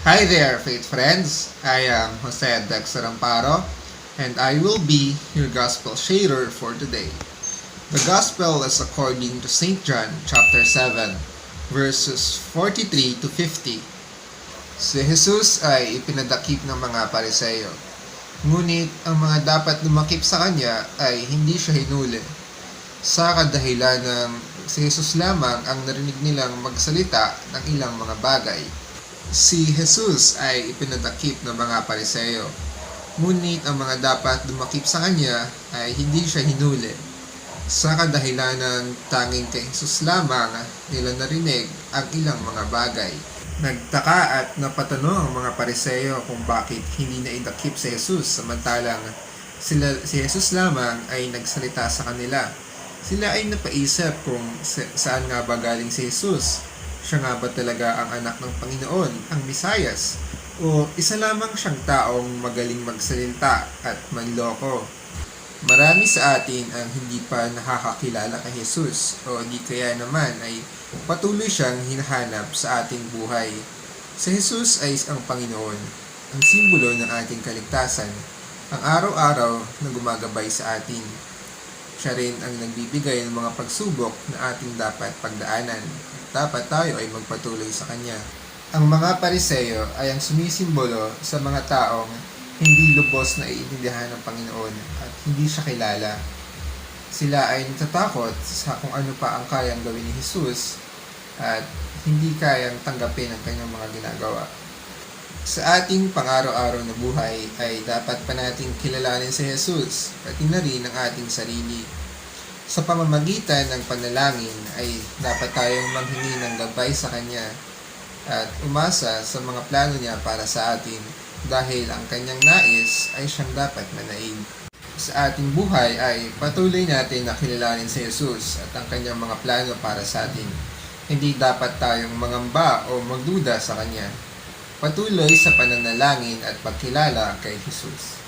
Hi there, faith friends. I am Jose Dexter Amparo, and I will be your gospel sharer for today. The gospel is according to St. John chapter 7, verses 43 to 50. Si Jesus ay ipinadakip ng mga Pariseyo. Ngunit ang mga dapat lumakip sa kanya ay hindi siya hinuli. Sa kadahilan ng si Jesus lamang ang narinig nilang magsalita ng ilang mga bagay. Si Jesus ay ipinadakip ng mga Pariseyo. Ngunit ang mga dapat dumakip sa kanya ay hindi siya hinuli. Sa kadahilan ng tanging kay Jesus lamang nila narinig ang ilang mga bagay. Nagtaka at napatanong ang mga Pariseyo kung bakit hindi na idakip si Jesus samantalang si Jesus lamang ay nagsalita sa kanila. Sila ay napaisip kung saan nga ba galing si Jesus. Siya nga ba talaga ang anak ng Panginoon, ang Mesiyas? O isa lamang siyang taong magaling magsalita at manloko? Marami sa atin ang hindi pa nakakakilala kay Jesus o di kaya naman ay patuloy siyang hinahanap sa ating buhay. Si Jesus ay ang Panginoon, ang simbolo ng ating kaligtasan, ang araw-araw na gumagabay sa atin. Siya rin ang nagbibigay ng mga pagsubok na ating dapat pagdaanan. Dapat tayo ay magpatuloy sa Kanya. Ang mga Pariseyo ay ang sumisimbolo sa mga taong hindi lubos na iintindihan ng Panginoon at hindi siya kilala. Sila ay natatakot sa kung ano pa ang kayang gawin ni Jesus at hindi kayang tanggapin ang kanyang mga ginagawa. Sa ating pang-araw-araw na buhay ay dapat pa nating kilalanin si Jesus pati na rin ang ating sarili. Sa pamamagitan ng panalangin ay dapat tayong manghingi ng gabay sa Kanya at umasa sa mga plano niya para sa atin dahil ang Kanyang nais ay siyang dapat manaig. Sa ating buhay ay patuloy natin na kilalanin si Jesus at ang Kanyang mga plano para sa atin. Hindi dapat tayong mangamba o magduda sa Kanya. Patuloy sa pananalangin at pagkilala kay Jesus.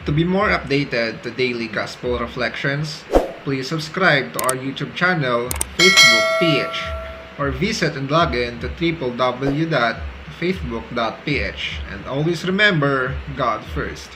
To be more updated to daily gospel reflections, please subscribe to our YouTube channel, Facebook PH, or visit and log in to www.facebook.ph. And always remember, God first.